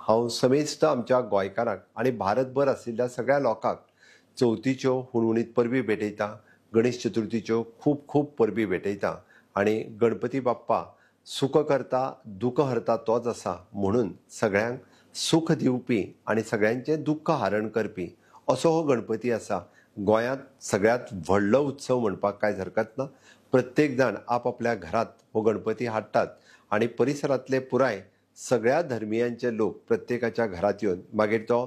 हांव समेस्त आमच्या गोंयकारांक आनी भारतभर आशिल्ल्या सगळ्या लोकांक चवथीच्यो हुणहुणीत परबी भेटयता, गणेश चतुर्थीच्यो खूब खूब परबी भेटयता आनी गणपती बाप्पा सुख करता दुख हरता तोच आसा म्हणून सगळ्यांक सुख दिवपी आनी सगळ्यांचें दुख्ख हरण करपी असो हो गणपती आसा। गोंयांत सगळ्यांत व्हडलो उत्सव म्हणपाक कांयच हरकत ना। प्रत्येक जाण आपआपल्या घरांत हो गणपती हाडटात आनी परिसरांतले पुराय सगळ्या धर्मियांचे लोक प्रत्येकाच्या घरात येवन मागीर तो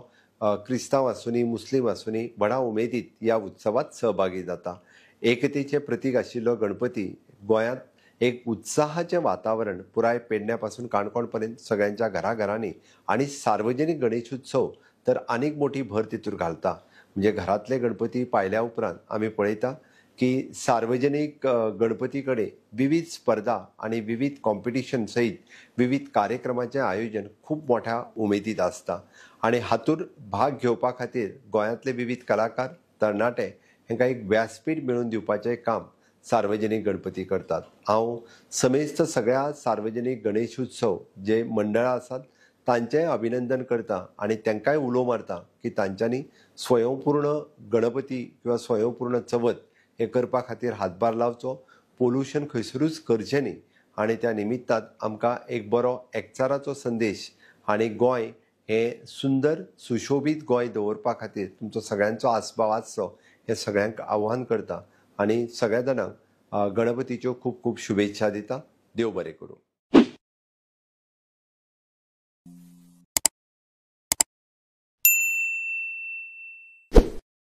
क्रिस्तांव आसूनी मुस्लीम आसूनी व्हडा उमेदीत ह्या उत्सवात सहभागी जाता। एकतेचे प्रतीक आशिल्लो गणपती गोंयांत एक उत्साहाचें वातावरण पुराय पेडण्या पासून काणकोण पर्यंत सगळ्यांच्या घराघरांनी आनी सार्वजनीक गणेश उत्सव तर आनीक मोठी भर तितूर घालता। म्हणजे घरातले गणपती पायल्या उपरांत आमी पळयता की सार्वजनीक गणपती कडेन विविध स्पर्धा आनी विविध कॉम्पिटिशन सयत विविध कार्यक्रमाचें आयोजन खूब मोठ्या उमेदीत आसता आनी हातूंत भाग घेवपा खातीर गोंयांतले विविध कलाकार तरणाटे हांकां एक व्यासपीठ मेळोवन दिवपाचें काम सार्वजनीक गणपती करतात। हांव समेस्त सगळ्या सार्वजनीक गणेश उत्सव जे मंडळां आसात तांचें अभिनंदन करता आनी तांकांय उलो मारता की तांच्यांनी स्वयंपूर्ण गणपती किंवा स्वयंपूर्ण चवथ हे करपा खातीर हातभार लावचो, पोल्युशन खंयसरूच करचें न्ही आनी त्या निमित्तान आमकां एक बरो एकचाराचो संदेश आनी गोंय हें सुंदर सुशोभीत गोंय दवरपा खातीर तुमचो सगळ्यांचो आस्पाव आसचो हें सगळ्यांक आव्हान करता आनी सगळ्या जाणांक गणपतीच्यो खूब खूब शुभेच्छा दिता। देव बरें करूं।